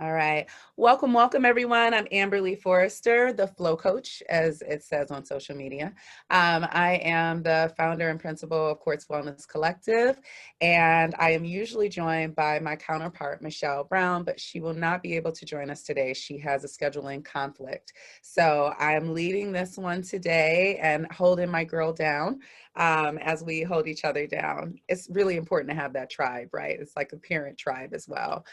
All right. Welcome, everyone. I'm Amberly Forrester, the Flow Coach, as it says on social media. I am the founder and principal of Quartz Wellness Collective, and I am usually joined by my counterpart, Michelle Brown, but she will not be able to join us today. She has a scheduling conflict. So I am leading this one today and holding my girl down as we hold each other down. It's really important to have that tribe, right? It's like a parent tribe as well.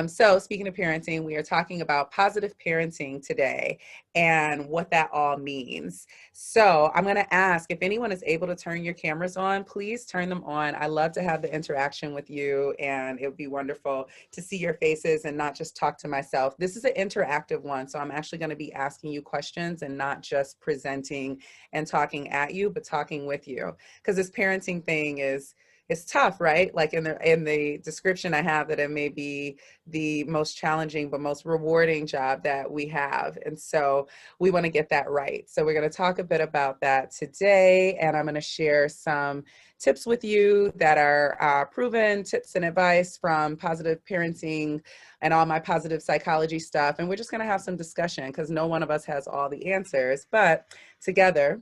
So speaking of parenting, we are talking about positive parenting today and what that all means. So I'm going to ask if anyone is able to turn your cameras on, please turn them on. I love to have the interaction with you, and it would be wonderful to see your faces and not just talk to myself. This is an interactive one, so I'm actually going to be asking you questions and not just presenting and talking at you, but talking with you, because this parenting thing is it's tough, right? Like in the description I have that it may be the most challenging but most rewarding job that we have. And so we want to get that right. So we're going to talk a bit about that today, and I'm going to share some tips with you that are proven tips and advice from positive parenting and all my positive psychology stuff. And we're just going to have some discussion because no one of us has all the answers, but together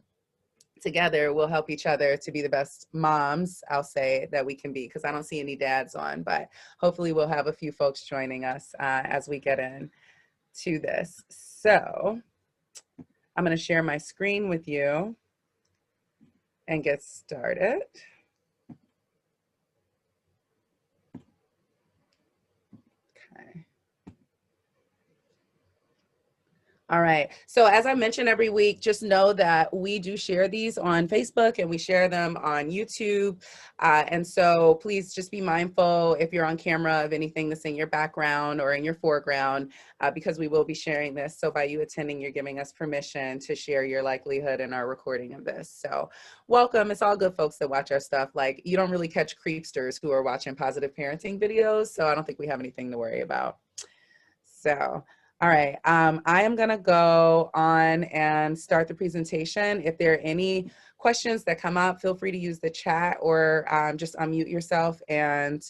we'll help each other to be the best moms, I'll say, that we can be, because I don't see any dads on, but hopefully we'll have a few folks joining us as we get into this. So I'm going to share my screen with you and get started. Okay. All right. So as I mention every week, just know that we do share these on Facebook and we share them on YouTube. And so please just be mindful if you're on camera of anything that's in your background or in your foreground, because we will be sharing this. So by you attending, you're giving us permission to share your likelihood in our recording of this. So welcome. It's all good folks that watch our stuff. Like, you don't really catch creepsters who are watching positive parenting videos. So I don't think we have anything to worry about. So all right, I am gonna go on and start the presentation. If there are any questions that come up, feel free to use the chat or just unmute yourself and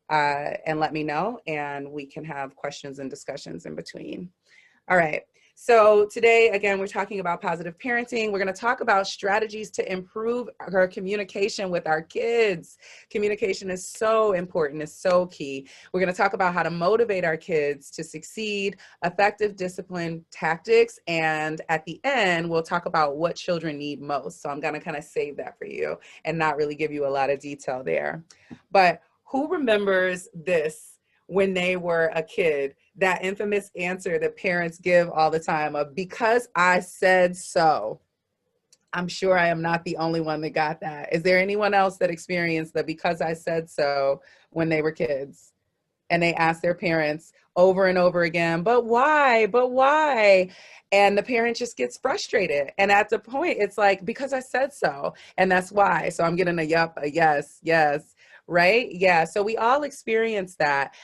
let me know, and we can have questions and discussions in between. All right. So today, again, we're talking about positive parenting. We're going to talk about strategies to improve our communication with our kids. Communication is so important. It's so key. We're going to talk about how to motivate our kids to succeed, effective discipline tactics, and at the end, we'll talk about what children need most. So I'm going to kind of save that for you and not really give you a lot of detail there. But who remembers this when they were a kid? That infamous answer that parents give all the time of "because I said so." I'm sure I am not the only one that got that. Is there anyone else that experienced the "because I said so" when they were kids? And they asked their parents over and over again, "but why? But why?" And the parent just gets frustrated. And at the point, it's like, "because I said so. And that's why." So I'm getting a yup, a yes, yes. Right? Yeah. So we all experience that.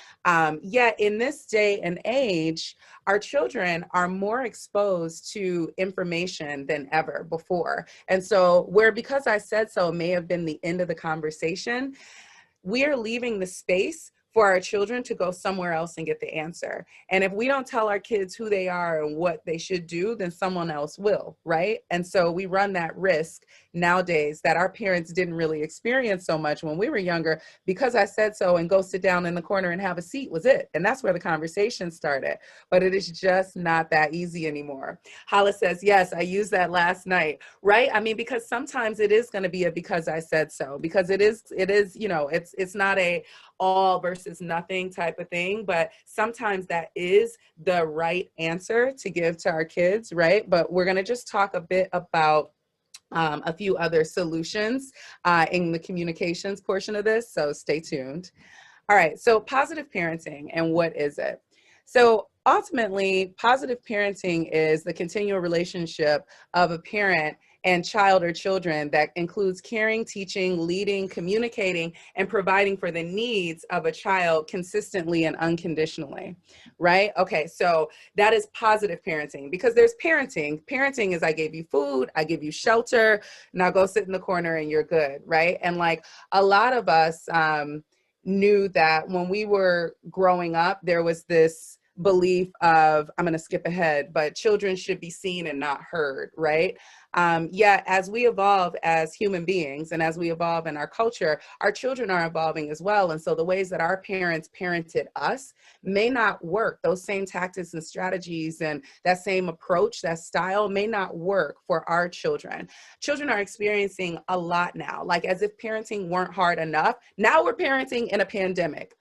Yet in this day and age, our children are more exposed to information than ever before. And so where "because I said so" may have been the end of the conversation, we are leaving the space for our children to go somewhere else and get the answer. And if we don't tell our kids who they are and what they should do, then someone else will, right? And so we run that risk nowadays that our parents didn't really experience so much when we were younger. "Because I said so," and go sit down in the corner and have a seat was it. And that's where the conversation started. But it is just not that easy anymore. Hala says, yes, I used that last night, right? I mean, because sometimes it is going to be a "because I said so," because it is, you know, it's not a all versus nothing type of thing, but sometimes that is the right answer to give to our kids, right? But we're going to just talk a bit about a few other solutions in the communications portion of this, so stay tuned. All right, so positive parenting, and what is it? So ultimately, positive parenting is the continual relationship of a parent and child or children that includes caring, teaching, leading, communicating, and providing for the needs of a child consistently and unconditionally, right? Okay, so that is positive parenting, because there's parenting. Parenting is I gave you food, I give you shelter, now go sit in the corner and you're good, right? And like a lot of us knew that when we were growing up, there was this belief of, I'm going to skip ahead, but children should be seen and not heard, right? Yet as we evolve as human beings and as we evolve in our culture, our children are evolving as well. And so the ways that our parents parented us may not work. Those same tactics and strategies and that same approach, that style may not work for our children. Children are experiencing a lot now, like as if parenting weren't hard enough. Now we're parenting in a pandemic.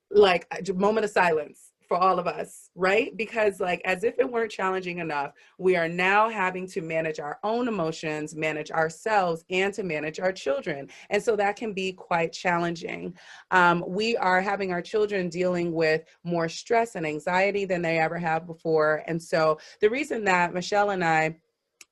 Like a moment of silence for all of us, right? Because like as if it weren't challenging enough, we are now having to manage our own emotions, manage ourselves, and to manage our children. And so that can be quite challenging. We are having our children dealing with more stress and anxiety than they ever have before. And so the reason that Michelle and I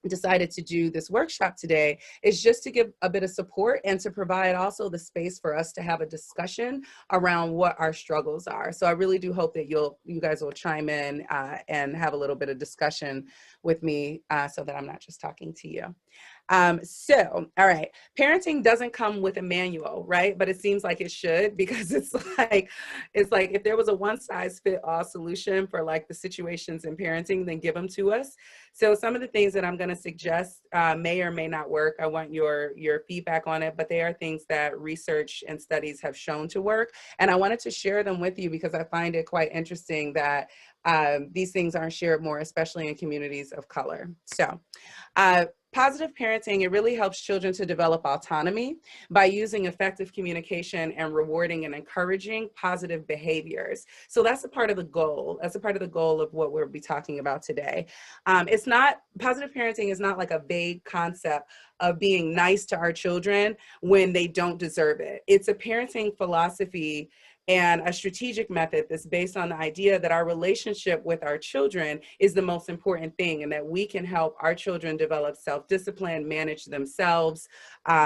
decided to do this workshop today is just to give a bit of support and to provide also the space for us to have a discussion around what our struggles are. So I really do hope that you guys will chime in and have a little bit of discussion with me so that I'm not just talking to you. All right, parenting doesn't come with a manual, right? But it seems like it should, because it's like if there was a one size fit all solution for like the situations in parenting, then give them to us. So some of the things that I'm going to suggest may or may not work. I want your feedback on it, but they are things that research and studies have shown to work. And I wanted to share them with you because I find it quite interesting that these things aren't shared more, especially in communities of color. So positive parenting, it really helps children to develop autonomy by using effective communication and rewarding and encouraging positive behaviors. So that's a part of the goal. That's a part of the goal of what we'll be talking about today. It's not, positive parenting is not like a vague concept of being nice to our children when they don't deserve it. It's a parenting philosophy and a strategic method that's based on the idea that our relationship with our children is the most important thing, and that we can help our children develop self-discipline, manage themselves,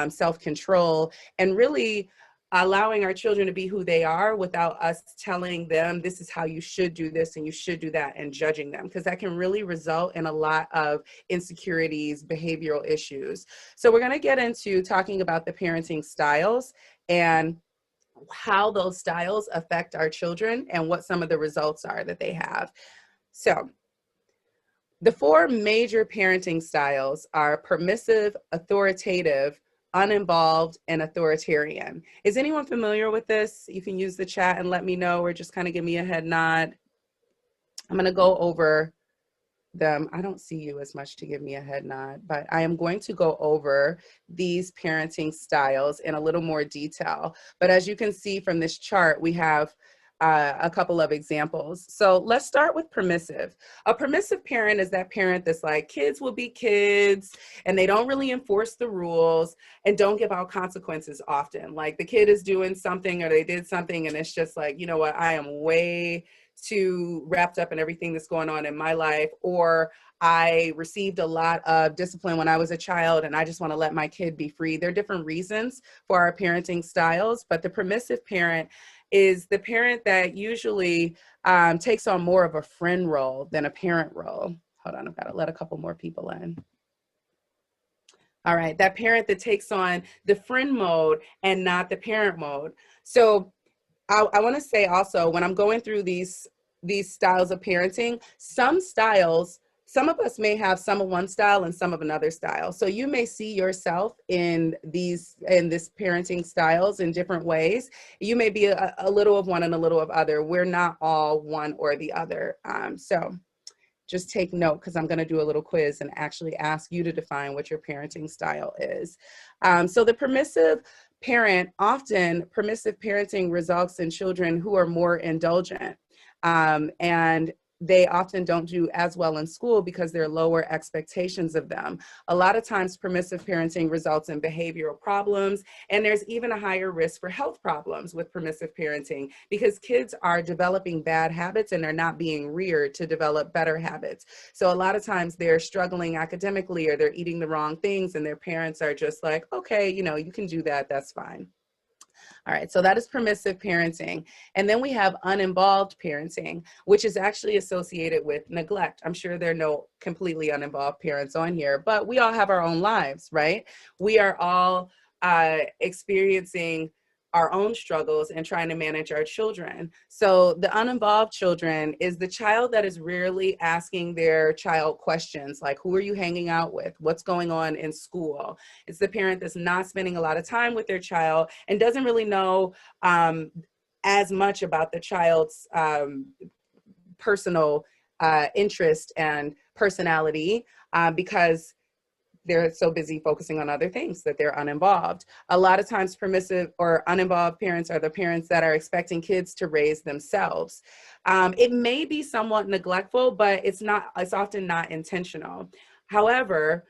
self-control, and really allowing our children to be who they are without us telling them this is how you should do this and you should do that and judging them, because that can really result in a lot of insecurities, behavioral issues. So we're going to get into talking about the parenting styles and how those styles affect our children and what some of the results are that they have. So the four major parenting styles are permissive, authoritative, uninvolved, and authoritarian. Is anyone familiar with this? You can use the chat and let me know, or just kind of give me a head nod. I'm going to go over them. I don't see you as much to give me a head nod, but I am going to go over these parenting styles in a little more detail. But as you can see from this chart, we have a couple of examples. So let's start with permissive. A permissive parent is that parent that's like, kids will be kids, and they don't really enforce the rules and don't give out consequences often. Like the kid is doing something or they did something and it's just like, you know what, I am way too wrapped up in everything that's going on in my life, or I received a lot of discipline when I was a child and I just want to let my kid be free. There are different reasons for our parenting styles, but the permissive parent is the parent that usually takes on more of a friend role than a parent role. Hold on, I've got to let a couple more people in. All right, that parent that takes on the friend mode and not the parent mode. So I want to say also, when I'm going through these styles of parenting, some of us may have some of one style and some of another style. So you may see yourself in this parenting styles in different ways. You may be a little of one and a little of other. We're not all one or the other. So just take note, because I'm going to do a little quiz and actually ask you to define what your parenting style is. So the permissive parent, often permissive parenting results in children who are more indulgent, and they often don't do as well in school because there are lower expectations of them. A lot of times permissive parenting results in behavioral problems, and there's even a higher risk for health problems with permissive parenting because kids are developing bad habits and they're not being reared to develop better habits. So a lot of times they're struggling academically or they're eating the wrong things and their parents are just like, okay, you know, you can do that, that's fine. All right, so that is permissive parenting. And then we have uninvolved parenting, which is actually associated with neglect. I'm sure there are no completely uninvolved parents on here, but we all have our own lives, right? We are all experiencing our own struggles and trying to manage our children. So the uninvolved children is the child that is rarely asking their child questions like, who are you hanging out with? What's going on in school? It's the parent that's not spending a lot of time with their child and doesn't really know as much about the child's personal interest and personality because they're so busy focusing on other things that they're uninvolved. A lot of times permissive or uninvolved parents are the parents that are expecting kids to raise themselves. It may be somewhat neglectful, but it's often not intentional. However,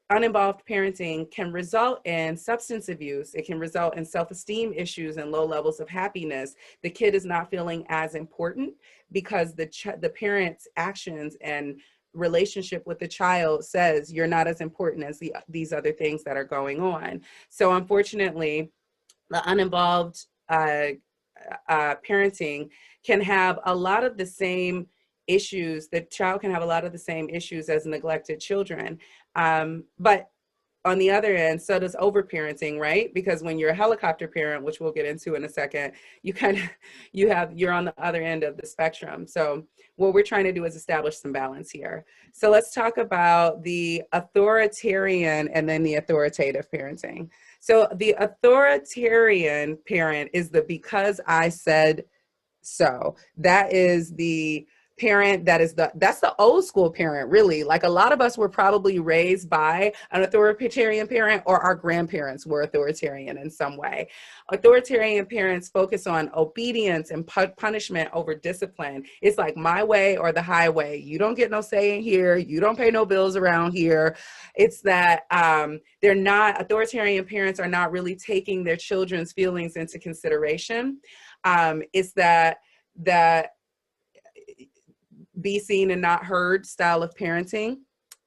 uninvolved parenting can result in substance abuse. It can result in self-esteem issues and low levels of happiness. The kid is not feeling as important because the parent's actions and relationship with the child says you're not as important as these other things that are going on. So unfortunately, the uninvolved parenting can have a lot of the same issues. The child can have a lot of the same issues as neglected children. But on the other end, so does overparenting, right? Because when you're a helicopter parent, which we'll get into in a second, you're on the other end of the spectrum. So what we're trying to do is establish some balance here. So let's talk about the authoritarian and then the authoritative parenting. So the authoritarian parent is the because I said so. That is the parent that's the old school parent, really. Like a lot of us were probably raised by an authoritarian parent, or our grandparents were authoritarian in some way. Authoritarian parents focus on obedience and punishment over discipline. It's like my way or the highway. You don't get no say in here. You don't pay no bills around here. It's that authoritarian parents are not really taking their children's feelings into consideration. It's that be seen and not heard style of parenting.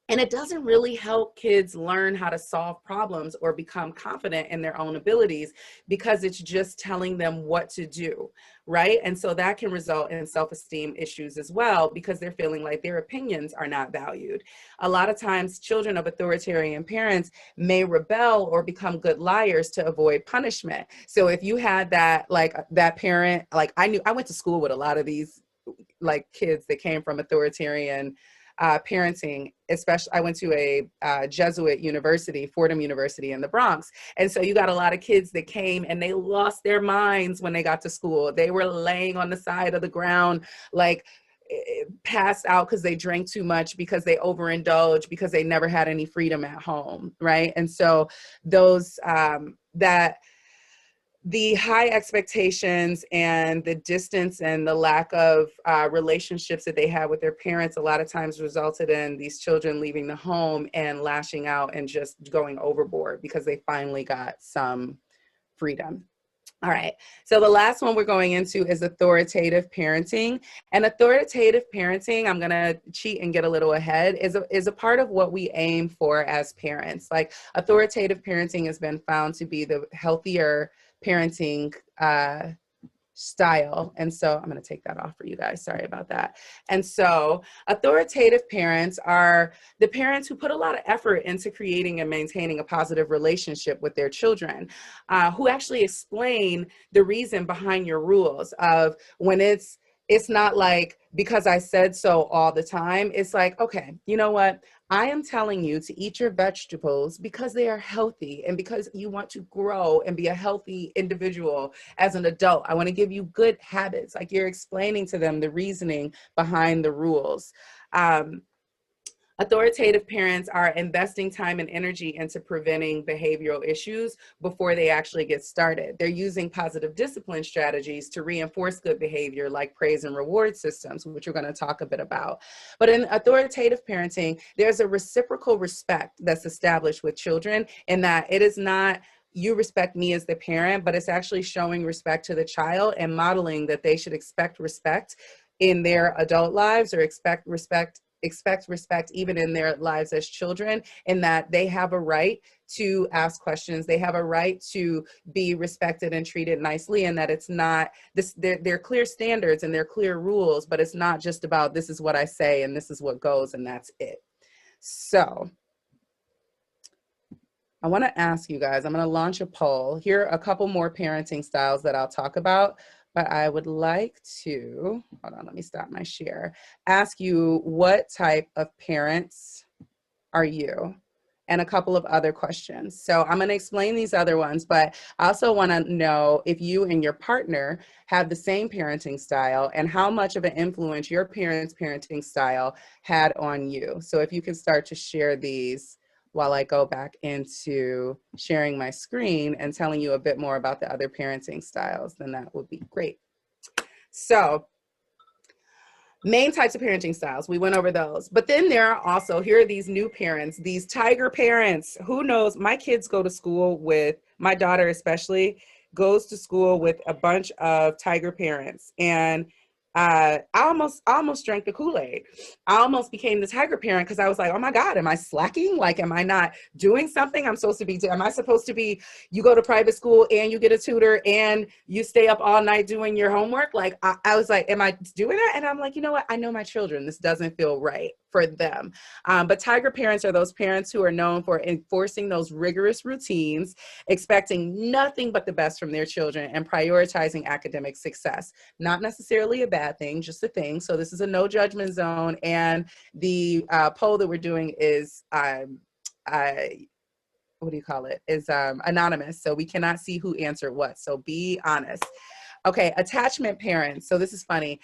And it doesn't really help kids learn how to solve problems or become confident in their own abilities because it's just telling them what to do, right? And so that can result in self-esteem issues as well because they're feeling like their opinions are not valued. A lot of times children of authoritarian parents may rebel or become good liars to avoid punishment. So if you had that parent, like I went to school with a lot of these like kids that came from authoritarian parenting, especially I went to a Jesuit university, Fordham University in the Bronx. And so you got a lot of kids that came and they lost their minds when they got to school. They were laying on the side of the ground, like passed out because they drank too much, because they overindulged, because they never had any freedom at home, right? And so those the high expectations and the distance and the lack of relationships that they had with their parents a lot of times resulted in these children leaving the home and lashing out and just going overboard because they finally got some freedom. All right, so the last one we're going into is authoritative parenting. And authoritative parenting, I'm gonna cheat and get a little ahead, is a part of what we aim for as parents. Like authoritative parenting has been found to be the healthier parenting style. And so I'm going to take that off for you guys. Sorry about that. And so authoritative parents are the parents who put a lot of effort into creating and maintaining a positive relationship with their children, who actually explain the reason behind your rules of when it's not like, because I said so all the time. It's like, okay, you know what? I am telling you to eat your vegetables because they are healthy and because you want to grow and be a healthy individual as an adult. I want to give you good habits. Like you're explaining to them the reasoning behind the rules. Authoritative parents are investing time and energy into preventing behavioral issues before they actually get started. They're using positive discipline strategies to reinforce good behavior, like praise and reward systems, which we're going to talk a bit about. But in authoritative parenting, there's a reciprocal respect that's established with children in that it is not you respect me as the parent, but it's actually showing respect to the child and modeling that they should expect respect in their adult lives or expect respect even in their lives as children, in that they have a right to ask questions. They have a right to be respected and treated nicely, and that it's not this, they're clear standards and they're clear rules, but it's not just about this is what I say and this is what goes and that's it. So I want to ask you guys, I'm going to launch a poll. Here are a couple more parenting styles that I'll talk about, but I would like to, hold on, let me stop my share, ask you, what type of parents are you? And a couple of other questions. So I'm going to explain these other ones, but I also want to know if you and your partner have the same parenting style and how much of an influence your parents' parenting style had on you. So if you can start to share these while I go back into sharing my screen and telling you a bit more about the other parenting styles, then that would be great. So main types of parenting styles, we went over those. But then there are also, here are these new parents, these tiger parents. Who knows? My kids go to school with, my daughter especially, goes to school with a bunch of tiger parents. And I almost drank the Kool-Aid. I almost became the tiger parent because I was like, oh my God, am I slacking? Like, am I not doing something I'm supposed to be? Am I supposed to be, you go to private school and you get a tutor and you stay up all night doing your homework? Like, I was like, am I doing that? And I'm like, you know what? I know my children. This doesn't feel right for them. But tiger parents are those parents who are known for enforcing those rigorous routines, expecting nothing but the best from their children, and prioritizing academic success. Not necessarily a bad thing, just a thing. So this is a no judgment zone. And the poll that we're doing is, what do you call it? Is anonymous. So we cannot see who answered what. So be honest. Okay, attachment parents. So this is funny.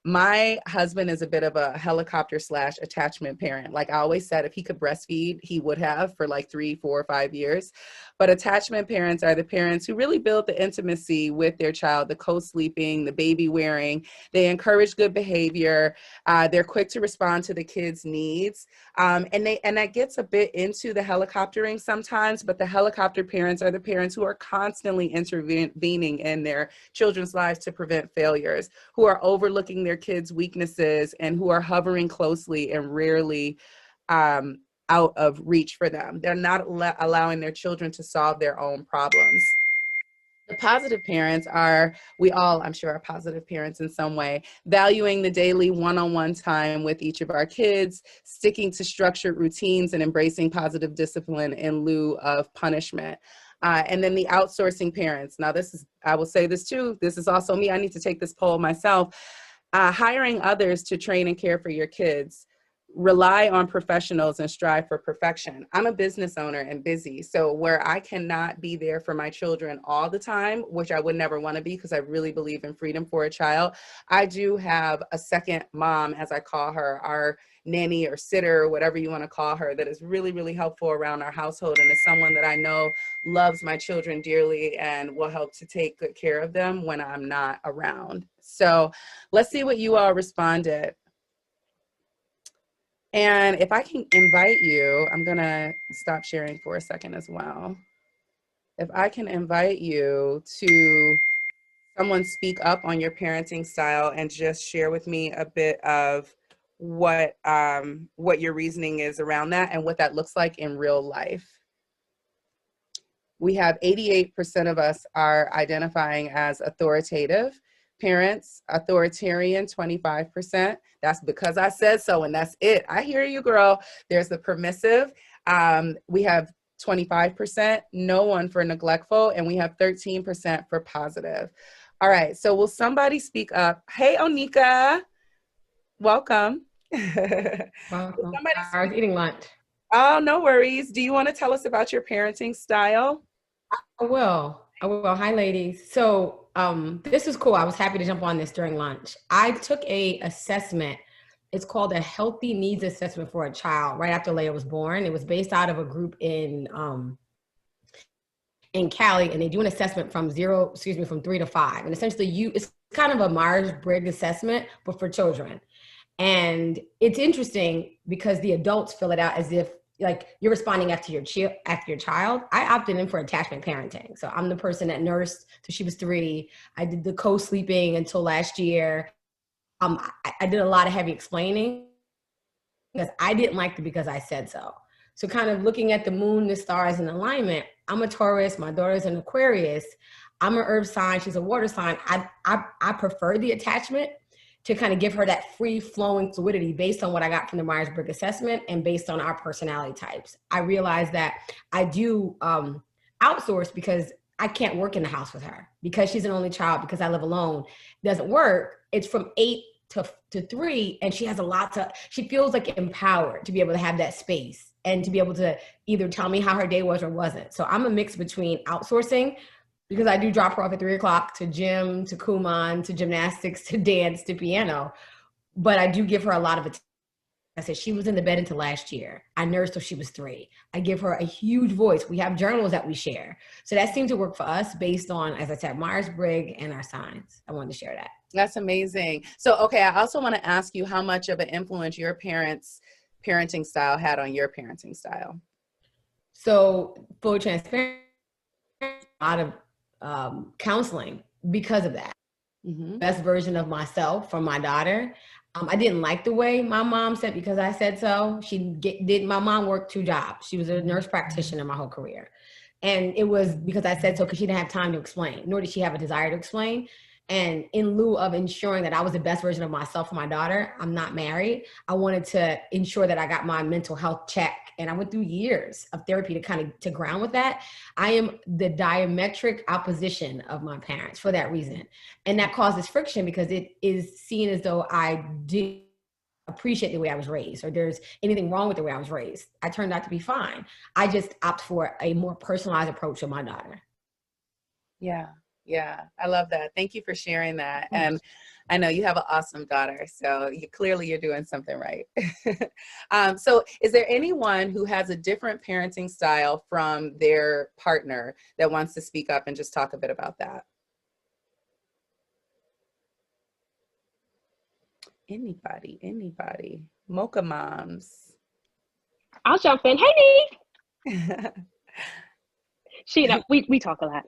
My husband is a bit of a helicopter / attachment parent. Like I always said, if he could breastfeed, he would have for like 3, 4, 5 years. But attachment parents are the parents who really build the intimacy with their child, the co-sleeping, the baby wearing. They encourage good behavior. They're quick to respond to the kids' needs. And that gets a bit into the helicoptering sometimes, but the helicopter parents are the parents who are constantly intervening in their children's lives to prevent failures, who are overlooking their kids' weaknesses, and who are hovering closely and rarely out of reach for them. They're not allowing their children to solve their own problems. The positive parents are, we all, I'm sure, are positive parents in some way, valuing the daily one-on-one time with each of our kids, sticking to structured routines, and embracing positive discipline in lieu of punishment. And then the outsourcing parents. Now this is, I will say this too, this is also me, I need to take this poll myself. Hiring others to train and care for your kids. Rely on professionals and strive for perfection. I'm a business owner and busy, so where I cannot be there for my children all the time, which I would never want to be because I really believe in freedom for a child, I do have a second mom, as I call her, our nanny or sitter, whatever you want to call her, that is really, really helpful around our household, and is someone that I know loves my children dearly and will help to take good care of them when I'm not around. So let's see what you all responded. And if I can invite you, I'm going to stop sharing for a second as well. If I can invite you to someone speak up on your parenting style and just share with me a bit of what your reasoning is around that and what that looks like in real life. We have 88% of us are identifying as authoritative parents, authoritarian 25%. That's because I said so, and that's it. I hear you, girl. There's the permissive. We have 25%, no one for neglectful, and we have 13% for positive. All right, so will somebody speak up? Hey, Onika, welcome. Welcome. I was eating lunch. Oh, no worries. Do you want to tell us about your parenting style? I will. Hi, ladies. So this was cool. I was happy to jump on this during lunch. I took a assessment. It's called a Healthy Needs Assessment for a Child right after Leia was born. It was based out of a group in Cali, and they do an assessment from 3 to 5. And essentially it's kind of a Myers-Briggs assessment, but for children. And it's interesting because the adults fill it out as if like you're responding after your child. I opted in for attachment parenting. So I'm the person that nursed till she was 3. I did the co-sleeping until last year. I did a lot of heavy explaining because I didn't like it because I said so. So kind of looking at the moon, the stars in alignment, I'm a Taurus, my daughter's an Aquarius. I'm an earth sign, she's a water sign. I prefer the attachment to kind of give her that free flowing fluidity based on what I got from the Myers-Briggs assessment and based on our personality types. I realized that I do outsource because I can't work in the house with her because she's an only child, because I live alone. It doesn't work. It's from 8 to 3, and she has a lot to, she feels like empowered to be able to have that space and to be able to either tell me how her day was or wasn't. So I'm a mix between outsourcing, because I do drop her off at 3 o'clock to gym, to Kumon, to gymnastics, to dance, to piano. But I do give her a lot of attention. I said, she was in the bed until last year. I nursed till she was 3. I give her a huge voice. We have journals that we share. So that seemed to work for us based on, as I said, Myers-Briggs and our signs. I wanted to share that. That's amazing. So, okay, I also want to ask you how much of an influence your parents' parenting style had on your parenting style. So, full transparency, a lot of counseling because of that. Mm-hmm. Best version of myself from my daughter. I didn't like the way my mom said, because I said so. My mom worked 2 jobs. She was a nurse practitioner my whole career. And it was because I said so, because she didn't have time to explain, nor did she have a desire to explain. And in lieu of ensuring that I was the best version of myself for my daughter, I'm not married, I wanted to ensure that I got my mental health check. And I went through years of therapy to kind of to ground with that. I am the diametric opposition of my parents for that reason. And that causes friction, because it is seen as though I didn't appreciate the way I was raised, or there's anything wrong with the way I was raised. I turned out to be fine. I just opt for a more personalized approach with my daughter. Yeah. Yeah, I love that. Thank you for sharing that. And I know you have an awesome daughter, so you're doing something right. So is there anyone who has a different parenting style from their partner that wants to speak up and just talk a bit about that? Anybody? Mocha moms. I'll jump in. Hey, Nick. We talk a lot.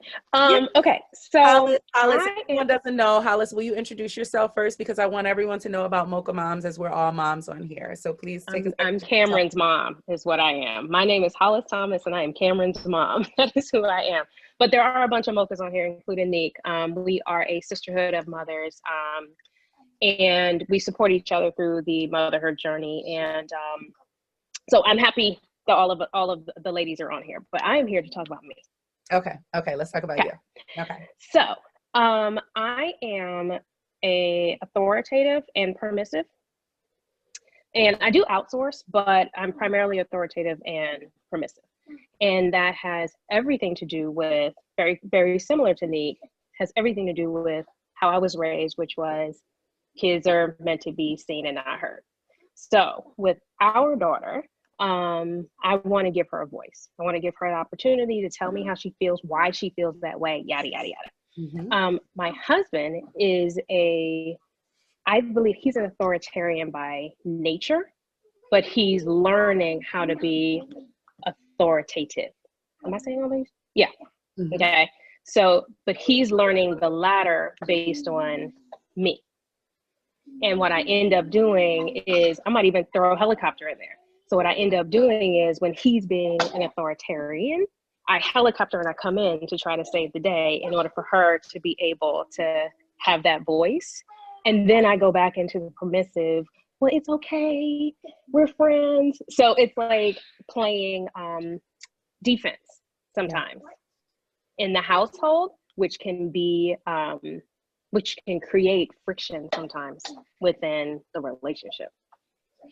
Okay, so Hollis, if anyone doesn't know, Hollis, will you introduce yourself first? Because I want everyone to know about Mocha Moms, as we're all moms on here. So please take a second. I'm Cameron's mom is what I am. My name is Hollis Thomas, and I am Cameron's mom. That is who I am. But there are a bunch of Mochas on here, including Nick. We are a sisterhood of mothers, and we support each other through the motherhood journey. And so I'm happy that all of the ladies are on here, but I am here to talk about me. Okay, let's talk about you. Okay. So I am a authoritative and permissive, and I do outsource, but I'm primarily authoritative and permissive. And that has everything to do with, very, very similar to Neek, has everything to do with how I was raised, which was kids are meant to be seen and not heard. So with our daughter, I want to give her a voice. I want to give her an opportunity to tell me how she feels, why she feels that way, yada, yada, yada. Mm-hmm. My husband is I believe he's an authoritarian by nature, but he's learning how to be authoritative. Am I saying all these? Yeah. Mm-hmm. Okay. So, but he's learning the latter based on me. And what I end up doing is, I might even throw a helicopter in there. So what I end up doing is, when he's being an authoritarian, I helicopter and I come in to try to save the day in order for her to be able to have that voice. And then I go back into the permissive, well, it's okay, we're friends. So it's like playing defense sometimes in the household, which can be, which can create friction sometimes within the relationship.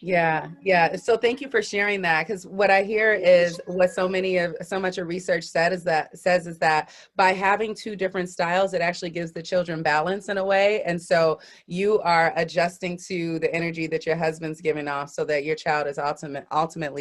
Yeah. So thank you for sharing that, because what I hear is what so much of research says is that by having 2 different styles, it actually gives the children balance in a way. And so you are adjusting to the energy that your husband's giving off, so that your child is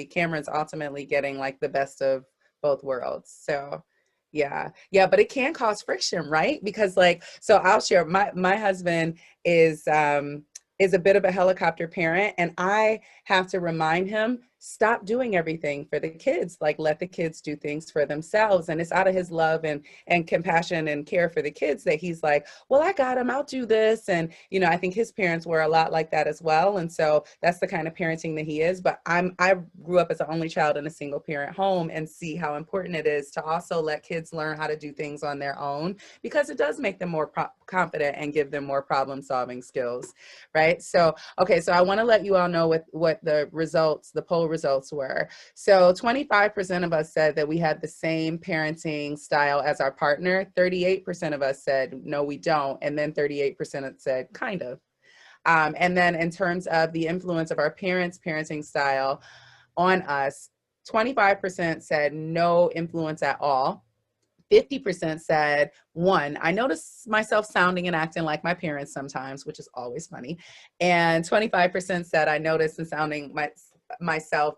Cameron's ultimately getting like the best of both worlds. So yeah, but it can cause friction, right? Because so I'll share, my husband is a bit of a helicopter parent, and I have to remind him stop doing everything for the kids. Like, let the kids do things for themselves. And it's out of his love and compassion and care for the kids that he's like, well, I got him, I'll do this. And, you know, I think his parents were a lot like that as well. And so that's the kind of parenting that he is. But I grew up as an only child in a single parent home, and see how important it is to also let kids learn how to do things on their own, because it does make them more confident and give them more problem solving skills. Right. So, okay. So I want to let you all know what the results, the poll results were. So 25% of us said that we had the same parenting style as our partner. 38% of us said, no, we don't. And then 38% said kind of. And then in terms of the influence of our parents' parenting style on us, 25% said no influence at all. 50% said, one, I notice myself sounding and acting like my parents sometimes, which is always funny. And 25% said, I notice and sounding myself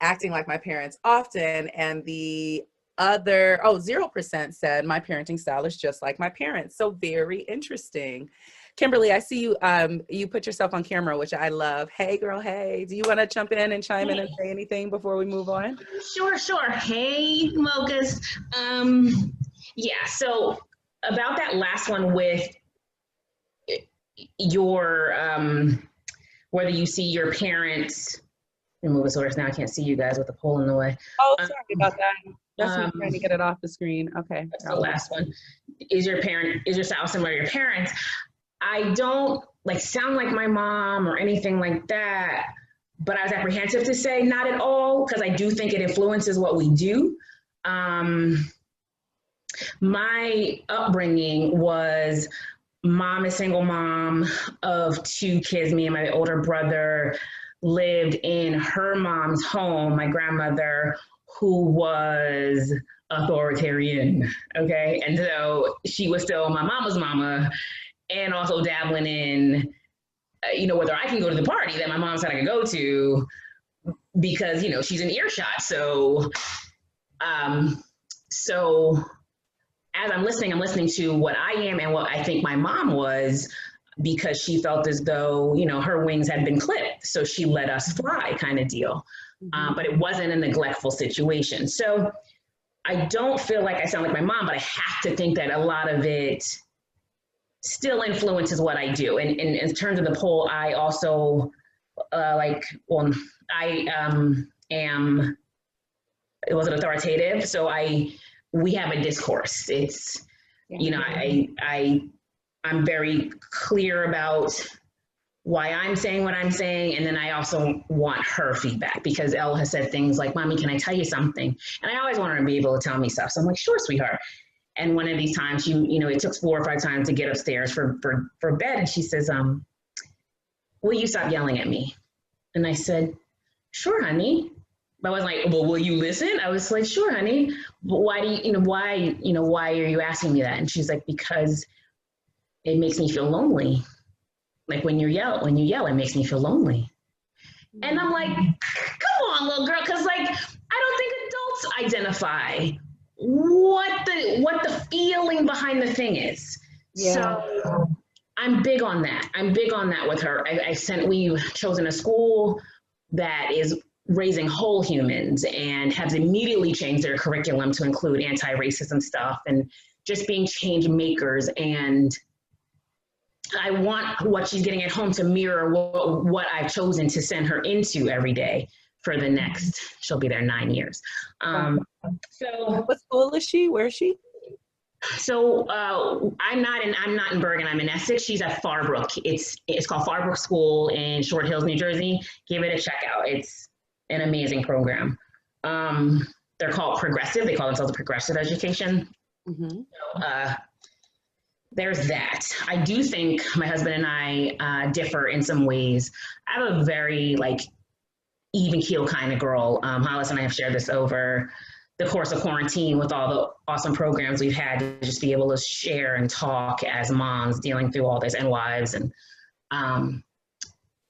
acting like my parents often. And the other, 0% said my parenting style is just like my parents. So very interesting. Kimberly, I see you, you put yourself on camera, which I love. Hey girl, hey, do you want to jump in and chime in and say anything before we move on? Sure. Hey, Mochas. Yeah, so about that last one with your, whether you see your parents, and move us over, now I can't see you guys with the poll in the way. Oh, sorry about that. That's me trying to get it off the screen. Okay. That's the last one. Is your spouse similar to your parents? I don't like sound like my mom or anything like that, but I was apprehensive to say not at all, because I do think it influences what we do. My upbringing was mom, a single mom of 2 kids. Me and my older brother lived in her mom's home, my grandmother, who was authoritarian, okay? And so she was still my mama's mama, and also dabbling in, whether I can go to the party that my mom said I could go to, because, she's in earshot. So as I'm listening to what I am and what I think my mom was, because she felt as though, her wings had been clipped. So she let us fly, kind of deal. But it wasn't a neglectful situation. So I don't feel like I sound like my mom, but I have to think that a lot of it still influences what I do. And in terms of the poll, I also am, it wasn't authoritative. So we have a discourse. It's, I'm very clear about why I'm saying what I'm saying. And then I also want her feedback, because Elle has said things like, Mommy, can I tell you something? And I always want her to be able to tell me stuff. So I'm like, sure, sweetheart. And one of these times, it took 4 or 5 times to get upstairs for bed. And she says, will you stop yelling at me? And I said, sure, honey. But I was like, well, will you listen? I was like, sure, honey. But why why are you asking me that? And she's like, because it makes me feel lonely. Like when you yell, it makes me feel lonely. And I'm like, come on, little girl. Cause I don't think adults identify what the feeling behind the thing is. Yeah. So I'm big on that. With her. We've chosen a school that is raising whole humans and has immediately changed their curriculum to include anti-racism stuff and just being change makers. And I want what she's getting at home to mirror what I've chosen to send her into every day for the next, she'll be there 9 years. So what school is she? Where is she? So I'm not in Bergen, I'm in Essex. She's at Farbrook. It's called Farbrook School in Short Hills, New Jersey. Give it a check out. It's an amazing program. They're called Progressive. They call themselves a Progressive Education. Mm-hmm. So, there's that. I do think my husband and I differ in some ways. I have a very even keel kind of girl. Hollis and I have shared this over the course of quarantine with all the awesome programs we've had to just be able to share and talk as moms dealing through all this and wives. And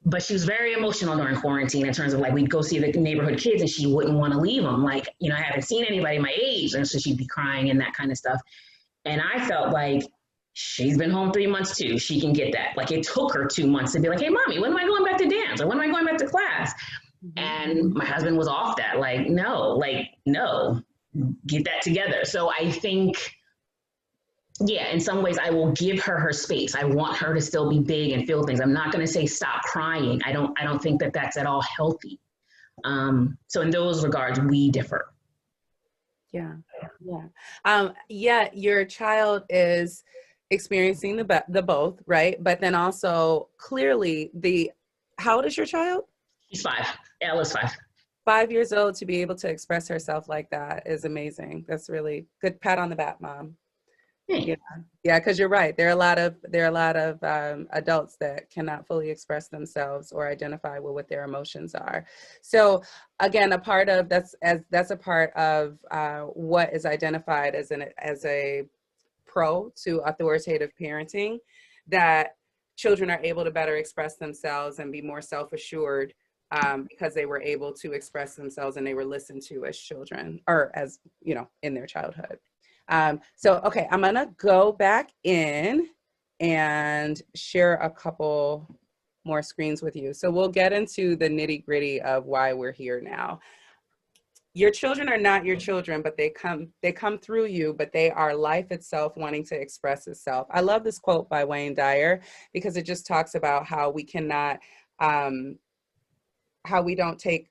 but she was very emotional during quarantine in terms of we'd go see the neighborhood kids and she wouldn't want to leave them. I haven't seen anybody my age. And so she'd be crying and that kind of stuff. And I felt like she's been home 3 months too. She can get that. It took her 2 months to be like, hey, Mommy, when am I going back to dance? Or when am I going back to class? And my husband was off that, like, no, get that together. So I think, yeah, in some ways I will give her space. I want her to still be big and feel things. I'm not going to say stop crying. I don't think that that's at all healthy. So in those regards, we differ. Yeah. Yeah. Your child is experiencing the both, right? But then also clearly how old is your child? She's 5. Elle is 5. 5 years old to be able to express herself like that is amazing. That's really good. Pat on the back, Mom. Hey. Yeah, because you're right. There are a lot of adults that cannot fully express themselves or identify with what their emotions are. So again, a part of that's a part of what is identified as a pro to authoritative parenting, that children are able to better express themselves and be more self-assured because they were able to express themselves and they were listened to as children, or as, in their childhood. Okay, I'm gonna go back in and share a couple more screens with you. So we'll get into the nitty gritty of why we're here now. Your children are not your children, but they come through you, but they are life itself wanting to express itself. I love this quote by Wayne Dyer because it just talks about how we cannot, how we don't take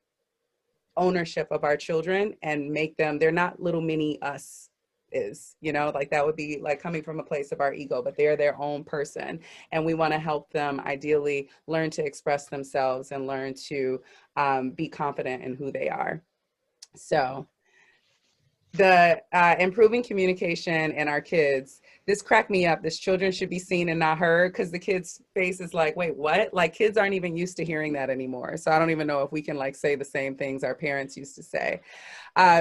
ownership of our children and make them, they're not little mini us. Like that would be like coming from a place of our ego, but they're their own person. And we want to help them ideally learn to express themselves and learn to be confident in who they are. So the improving communication in our kids, this cracked me up. This children should be seen and not heard, because the kid's face is like, wait, what? Like kids aren't even used to hearing that anymore. So I don't even know if we can like say the same things our parents used to say.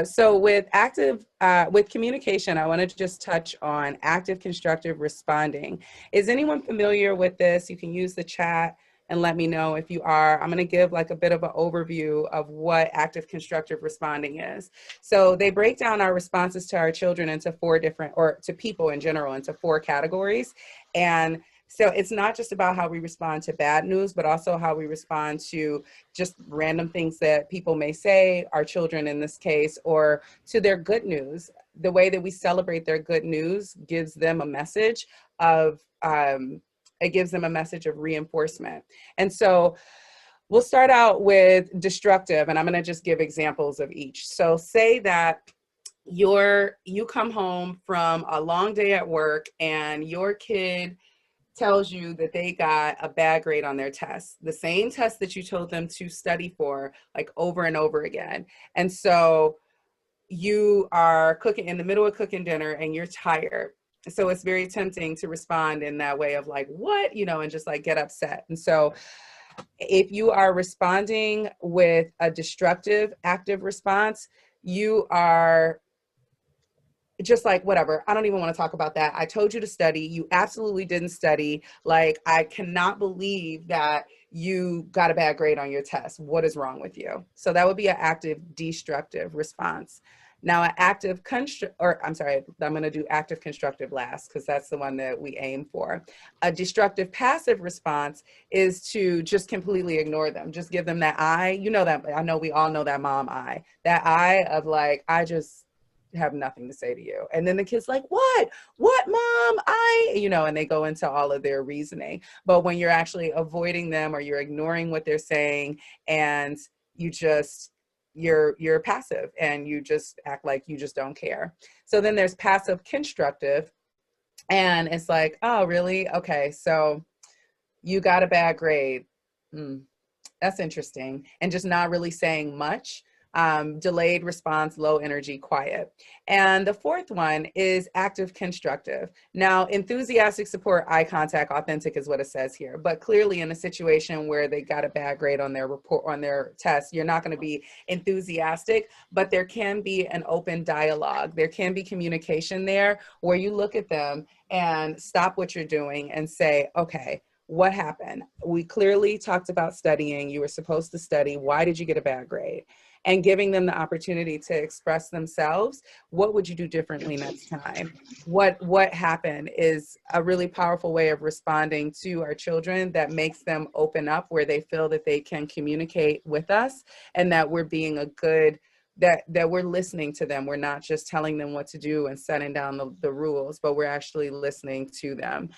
So with communication, I want to just touch on active constructive responding. Is anyone familiar with this? You can use the chat and let me know if you are. I'm going to give like a bit of an overview of what active constructive responding is. So they break down our responses to our children into 4 different, or to people in general, into 4 categories. And so it's not just about how we respond to bad news, but also how we respond to just random things that people may say, our children in this case, or to their good news. The way that we celebrate their good news gives them a message of, it gives them a message of reinforcement. And so we'll start out with destructive, and I'm going to just give examples of each. So say that you come home from a long day at work and your kid tells you that they got a bad grade on their test, the same test that you told them to study for like over and over again. And so you are cooking in the middle of cooking dinner and you're tired. So it's very tempting to respond in that way of like, what, and just like get upset. And so if you are responding with a destructive, active response, you are just like, whatever, I don't even want to talk about that. I told you to study. You absolutely didn't study. Like, I cannot believe that you got a bad grade on your test. What is wrong with you? So that would be an active destructive response. Now, an active I'm going to do active constructive last because that's the one that we aim for. A destructive passive response is to just completely ignore them. Just give them that eye. That, I know we all know that mom eye. That eye of like, I just have nothing to say to you. And then the kid's like, what mom, and they go into all of their reasoning. But when you're actually avoiding them or you're ignoring what they're saying and you're passive and you just act like you just don't care. So then there's passive constructive, and it's like, oh, really? Okay, so you got a bad grade. That's interesting. And just not really saying much. Delayed response, low energy, quiet. And the 4th one is active constructive. Now, enthusiastic support, eye contact, authentic is what it says here. But clearly in a situation where they got a bad grade on their report, on their test, you're not going to be enthusiastic, but there can be an open dialogue. There can be communication there where you look at them and stop what you're doing and say, okay, what happened? We clearly talked about studying. You were supposed to study. Why did you get a bad grade? And giving them the opportunity to express themselves. What would you do differently next time? What happened is a really powerful way of responding to our children that makes them open up, where they feel that they can communicate with us and that we're being a good, that we're listening to them. We're not just telling them what to do and setting down the rules, but we're actually listening to them.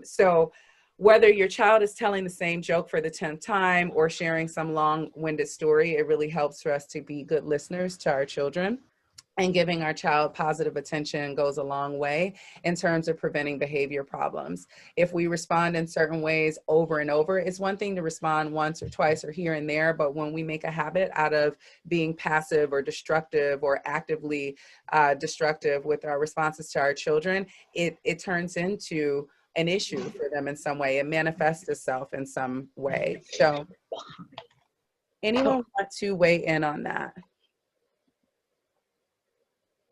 So whether your child is telling the same joke for the 10th time or sharing some long-winded story, it really helps for us to be good listeners to our children. And giving our child positive attention goes a long way in terms of preventing behavior problems. If we respond in certain ways over and over, it's one thing to respond once or twice or here and there, but when we make a habit out of being passive or destructive or actively destructive with our responses to our children, it turns into an issue for them in some way. It manifests itself in some way. So anyone want to weigh in on that?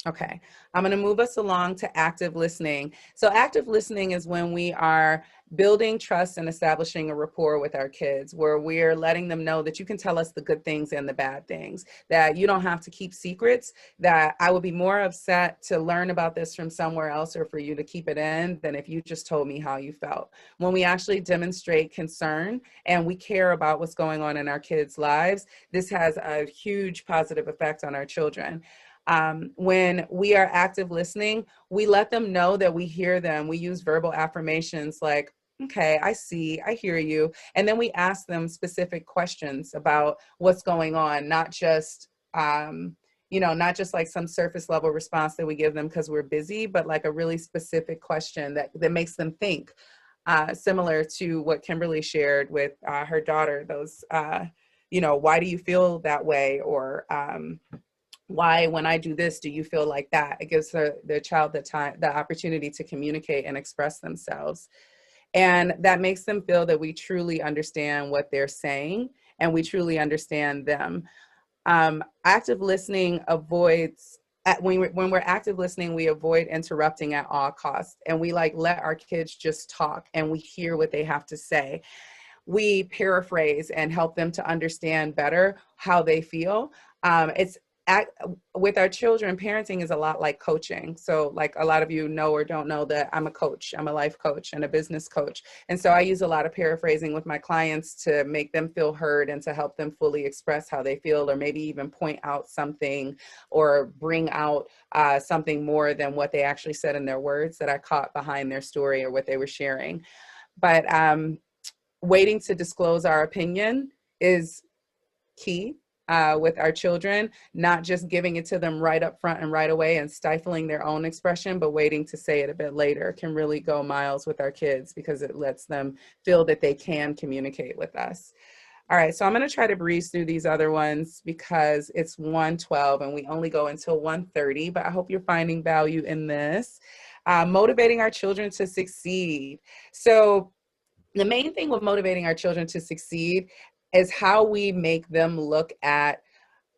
Okay, I'm going to move us along to active listening. So active listening is when we are building trust and establishing a rapport with our kids, where we're letting them know that you can tell us the good things and the bad things, that you don't have to keep secrets, that I would be more upset to learn about this from somewhere else or for you to keep it in than if you just told me how you felt. When we actually demonstrate concern and we care about what's going on in our kids' lives, this has a huge positive effect on our children. When we are active listening, we let them know that we hear them. We use verbal affirmations like, okay, I see, I hear you. And then we ask them specific questions about what's going on, not just, not just like some surface level response that we give them because we're busy, but like a really specific question that makes them think, similar to what Kimberly shared with her daughter, those, why do you feel that way? Or, why, when I do this, do you feel like that? It gives the child the opportunity to communicate and express themselves. And that makes them feel that we truly understand what they're saying and we truly understand them. Active listening avoids, when we're active listening, we avoid interrupting at all costs. And we let our kids just talk and we hear what they have to say. We paraphrase and help them to understand better how they feel. With our children, parenting is a lot like coaching. So like a lot of you know or don't know that I'm a coach. I'm a life coach and a business coach. And so I use a lot of paraphrasing with my clients to make them feel heard and to help them fully express how they feel, or maybe even point out something or bring out something more than what they actually said in their words that I caught behind their story or what they were sharing. But waiting to disclose our opinion is key. With our children, not just giving it to them right up front and right away and stifling their own expression, but waiting to say it a bit later can really go miles with our kids because it lets them feel that they can communicate with us. All right, so I'm going to try to breeze through these other ones because it's 1:12 and we only go until 1:30, but I hope you're finding value in this. Motivating our children to succeed. So the main thing with motivating our children to succeed is how we make them look at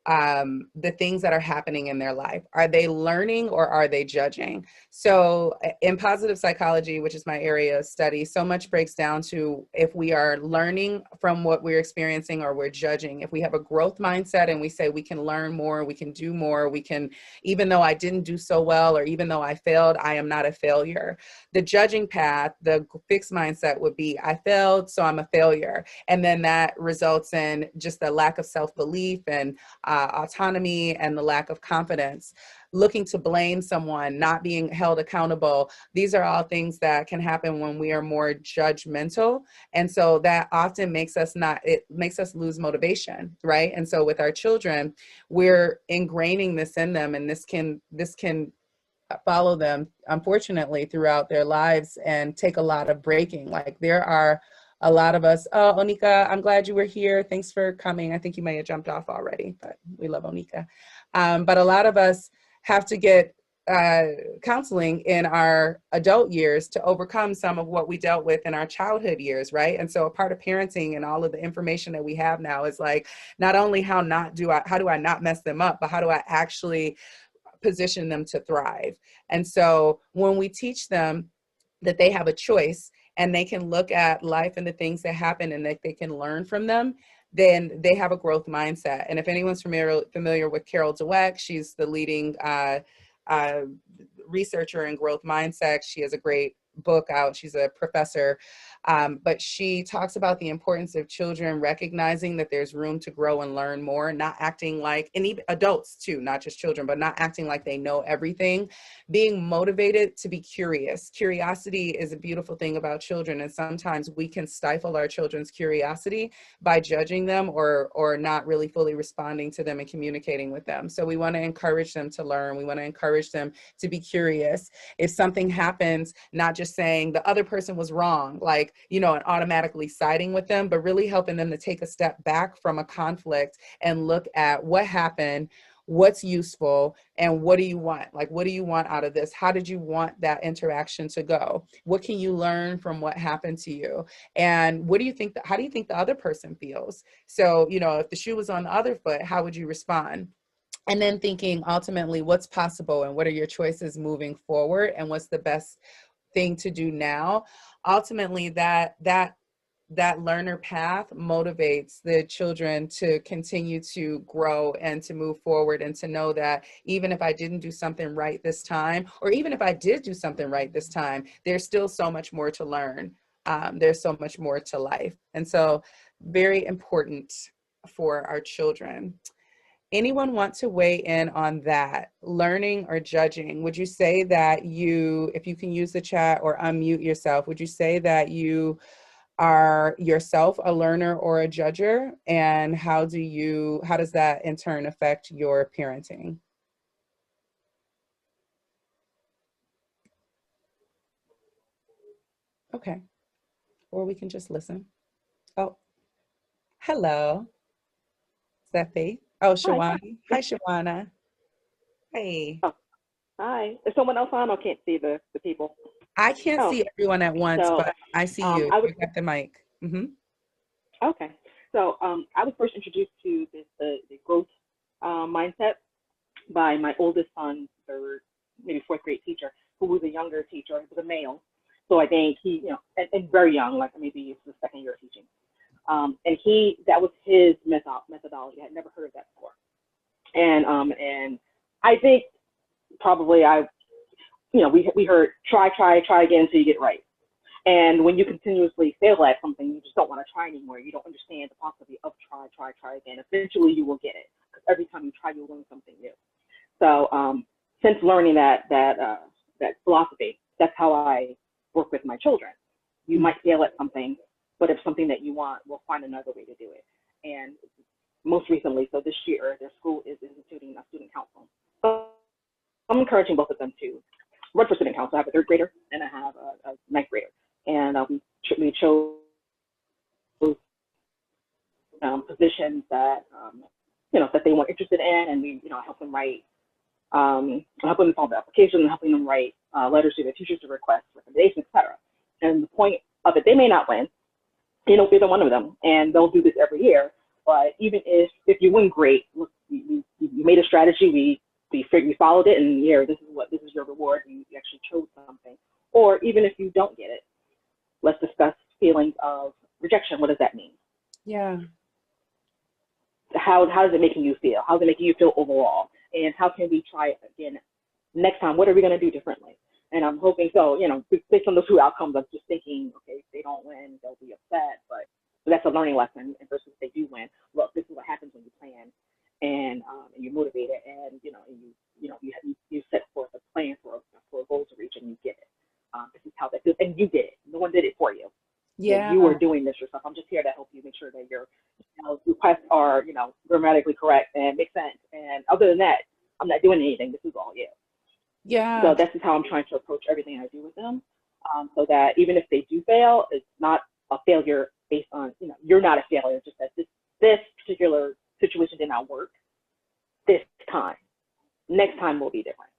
the things that are happening in their life. Are they learning or are they judging? So in positive psychology, which is my area of study, so much breaks down to if we are learning from what we're experiencing or we're judging. If we have a growth mindset and we say we can learn more, we can do more, we can, even though I didn't do so well, or even though I failed, I am not a failure. The judging path, the fixed mindset would be, I failed, so I'm a failure. And then that results in just a lack of self-belief and autonomy and the lack of confidence. Looking to blame someone, not being held accountable. These are all things that can happen when we are more judgmental. And so that often makes us lose motivation, right? And so with our children, we're ingraining this in them, and this can follow them, unfortunately, throughout their lives and take a lot of breaking. Like there are a lot of us, oh, Onika, I'm glad you were here. Thanks for coming. I think you may have jumped off already, but we love Onika. But a lot of us have to get counseling in our adult years to overcome some of what we dealt with in our childhood years, right? And so a part of parenting and all of the information that we have now is like, not only how do I not mess them up, but how do I actually position them to thrive? And so when we teach them that they have a choice and they can look at life and the things that happen and that they can learn from them, then they have a growth mindset. And if anyone's familiar with Carol Dweck, she's the leading researcher in growth mindset. She has a great book out. She's a professor, but she talks about the importance of children recognizing that there's room to grow and learn more, not acting like, and even adults too, not just children, but not acting like they know everything, being motivated to be curious. Curiosity is a beautiful thing about children, and sometimes we can stifle our children's curiosity by judging them or not really fully responding to them and communicating with them. So we want to encourage them to learn. We want to encourage them to be curious. If something happens, not just saying the other person was wrong, like, and automatically siding with them, but really helping them to take a step back from a conflict and look at what happened, what's useful, and what do you want? Like, what do you want out of this? How did you want that interaction to go? What can you learn from what happened to you? And what do you think, how do you think the other person feels? So, if the shoe was on the other foot, how would you respond? And then thinking ultimately what's possible and what are your choices moving forward and what's the best thing to do now. Ultimately, that learner path motivates the children to continue to grow and to move forward, and to know that even if I didn't do something right this time, or even if I did do something right this time, there's still so much more to learn. There's so much more to life. And so very important for our children. Anyone want to weigh in on that? Learning or judging? Would you say that if you can use the chat or unmute yourself, would you say that you are yourself a learner or a judger? And how does that in turn affect your parenting? Okay. Or we can just listen. Oh, hello. Is that Faith? Oh, Shawana. Hi, Shawana. Hey. Oh, hi. Is someone else on? I can't see the people. I can't see everyone at once, but I see you. You got the mic. Mm-hmm. Okay. So I was first introduced to the growth mindset by my oldest son, maybe fourth grade teacher, who was a younger teacher. He was a male. So I think he, and very young, like maybe it's the second year of teaching. And that was his methodology. I had never heard of that before. And I think probably we heard try again until you get right. And when you continuously fail at something, you just don't want to try anymore. You don't understand the possibility of try again. Eventually you will get it, because every time you try, you'll learn something new. So since learning that philosophy, that's how I work with my children. You might fail at something, but if something that you want, we'll find another way to do it. And most recently, so this year, their school is instituting a student council. So I'm encouraging both of them to run for student council. I have a third grader and I have a ninth grader. And we chose positions that, that they were interested in, and we, help them write, help them follow the application, helping them write letters to their teachers to request recommendations, etc. And the point of it, they may not win, either one of them, and they'll do this every year. But even if you win, great. Look, you made a strategy. We followed it, and this is your reward. You actually chose something. Or even if you don't get it, let's discuss feelings of rejection. What does that mean? Yeah. How is it making you feel? How is it making you feel overall? And how can we try it again next time? What are we going to do differently? And I'm hoping so. Based on those two outcomes, I'm just thinking, okay, if they don't win, they'll be upset. But that's a learning lesson. And versus if they do win, look, this is what happens when you plan and you're motivated, and you set forth a plan for a goal to reach, and you get it. This is how that feels, and you did it. No one did it for you. Yeah. You were doing this yourself. I'm just here to help you make sure that your requests are grammatically correct and make sense. And other than that, I'm not doing anything. This is all you. Yeah. So this is how I'm trying to approach everything I do with them, so that even if they do fail, it's not a failure based on you're not a failure. It's just that this particular situation did not work this time. Next time will be different.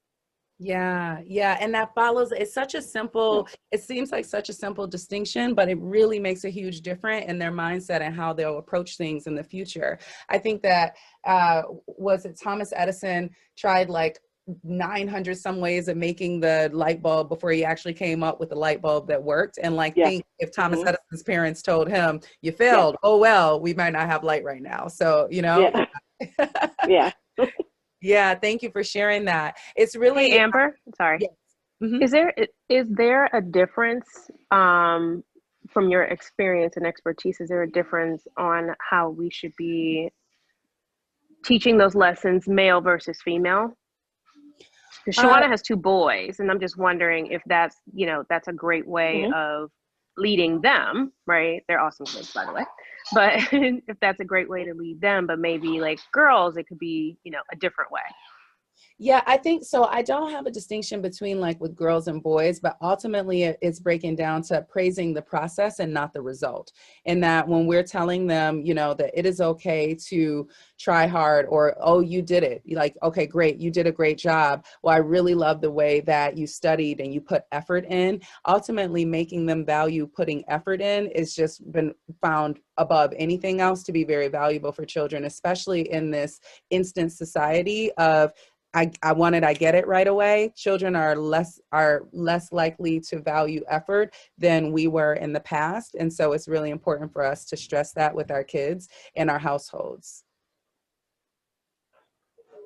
Yeah. And that follows, it's such a simple, it seems like such a simple distinction, but it really makes a huge difference in their mindset and how they'll approach things in the future. I think that, was it Thomas Edison tried like 900 some ways of making the light bulb before he actually came up with the light bulb that worked. And like, Yeah. think if Thomas Mhm. Edison's parents told him, you failed, oh, well, we might not have light right now. So, you know, Yeah. Yeah. yeah, thank you for sharing that. It's really, Hey, Amber, sorry. yes. Mhm. Is there a difference from your experience and expertise? Is there a difference on how we should be teaching those lessons, male versus female? Because Shawana has 2 boys, and I'm just wondering if that's, that's a great way Mhm. of leading them, right? They're awesome kids, by the way. But if that's a great way to lead them, but maybe like girls, it could be, a different way. Yeah, I think so. I don't have a distinction between like with girls and boys, but ultimately it's breaking down to praising the process and not the result. And that when we're telling them, that it is okay to try hard, or, oh, you did it. You're like, okay, great. You did a great job. Well, I really love the way that you studied and you put effort in. Ultimately, making them value putting effort in is just been found above anything else to be very valuable for children, especially in this instant society of I want it, I get it right away. Children are less likely to value effort than we were in the past. And so it's really important for us to stress that with our kids in our households.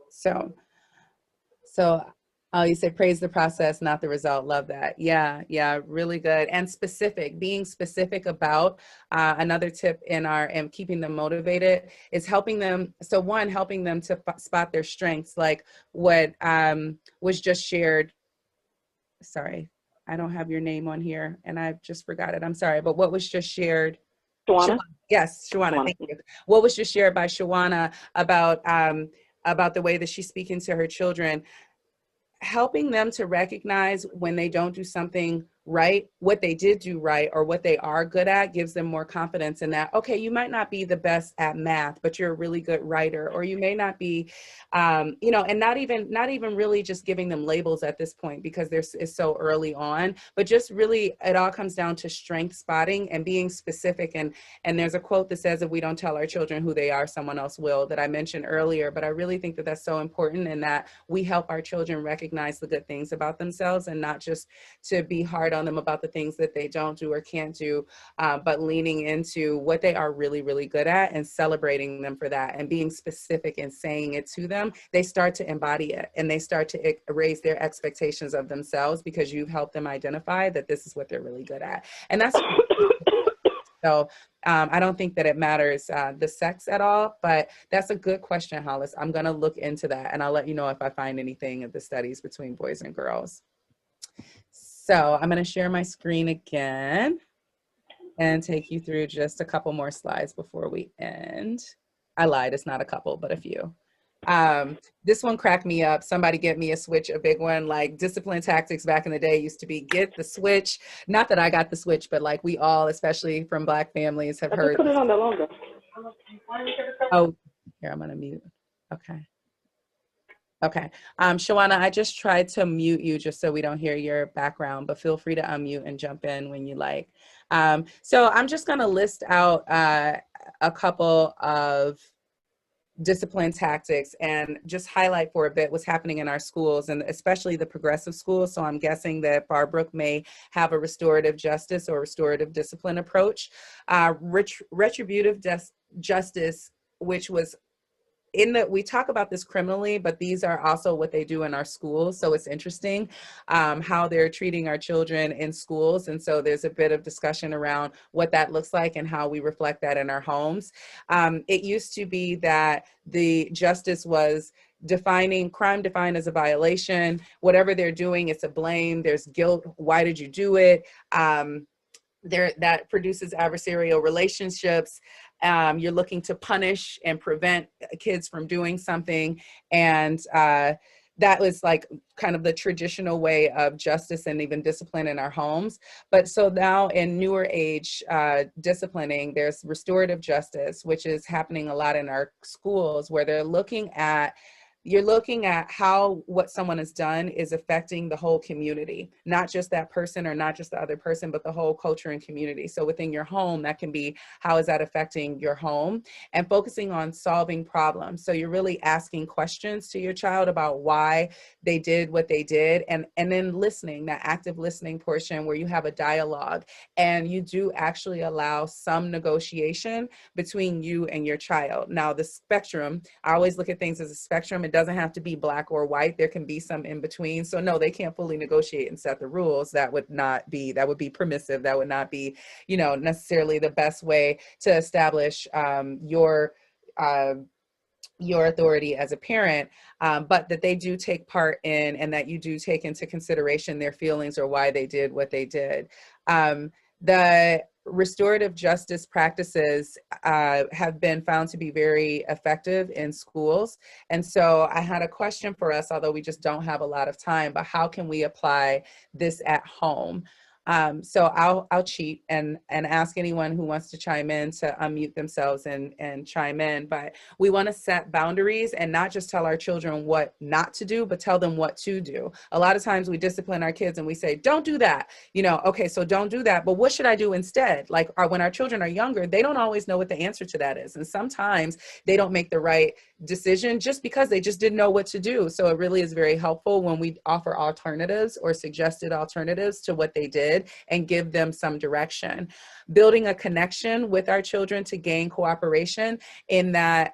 So you say praise the process, not the result. Love that. Yeah, really good. And being specific about another tip in keeping them motivated is helping them. So one, helping them to spot their strengths, like what was just shared. Sorry, I don't have your name on here and I've just forgot it. I'm sorry, but what was just shared? Shawana? Yes, Shawana, thank you. What was just shared by Shawana about the way that she's speaking to her children, helping them to recognize when they don't do something right, what they did do right, or what they are good at, gives them more confidence in that, okay, you might not be the best at math, but you're a really good writer, or you may not be, and not even really just giving them labels at this point, because it's so early on, but just really, it all comes down to strength spotting and being specific. And there's a quote that says, if we don't tell our children who they are, someone else will, that I mentioned earlier, but I really think that that's so important, and that we help our children recognize the good things about themselves, and not just to be hard on them about the things that they don't do or can't do, but leaning into what they are really, really good at and celebrating them for that, and being specific and saying it to them. They start to embody it, and they start to raise their expectations of themselves, because you've helped them identify that this is what they're really good at. And that's so I don't think that it matters the sex at all, but that's a good question, Hollis. I'm going to look into that, and I'll let you know if I find anything of the studies between boys and girls. So I'm going to share my screen again and take you through just a couple more slides before we end. I lied, it's not a couple, but a few. This one cracked me up. Somebody get me a switch, a big one. Like, discipline tactics back in the day used to be get the switch. Not that I got the switch, but like we all, especially from Black families, have heard. Put it on the longer. Oh, here, I'm going to mute. Okay. Shawana, I just tried to mute you just so we don't hear your background, but feel free to unmute and jump in when you like. So I'm just going to list out a couple of discipline tactics and just highlight for a bit what's happening in our schools, and especially the progressive schools. So I'm guessing that Farbrook may have a restorative justice or restorative discipline approach. Retributive justice, which was we talk about this criminally, but these are also what they do in our schools. So it's interesting how they're treating our children in schools. And so there's a bit of discussion around what that looks like and how we reflect that in our homes. It used to be that the justice was crime defined as a violation. Whatever they're doing, it's a blame. There's guilt. Why did you do it? That produces adversarial relationships. You're looking to punish and prevent kids from doing something. And that was like kind of the traditional way of justice and even discipline in our homes. But so now in newer age disciplining, there's restorative justice, which is happening a lot in our schools, where they're looking at you're looking at how what someone has done is affecting the whole community, not just that person or not just the other person, but the whole culture and community. So within your home, that can be, how is that affecting your home? And focusing on solving problems. So you're really asking questions to your child about why they did what they did, and then listening, that active listening portion where you have a dialogue and you do actually allow some negotiation between you and your child. Now, the spectrum, I always look at things as a spectrum. It doesn't have to be black or white. There can be some in between. So no, they can't fully negotiate and set the rules. That would be permissive. That would not be, necessarily the best way to establish your authority as a parent, but that they do take part in, and that you do take into consideration their feelings or why they did what they did. The restorative justice practices have been found to be very effective in schools. And so I had a question for us, although we just don't have a lot of time, but how can we apply this at home? So I'll cheat and ask anyone who wants to chime in to unmute themselves and chime in. But we want to set boundaries and not just tell our children what not to do, but tell them what to do. A lot of times we discipline our kids and we say, don't do that. Okay, so don't do that. But what should I do instead? Like when our children are younger, they don't always know what the answer to that is. And sometimes they don't make the right decision just because they just didn't know what to do. So it really is very helpful when we offer alternatives or suggested alternatives to what they did and give them some direction. Building a connection with our children to gain cooperation, in that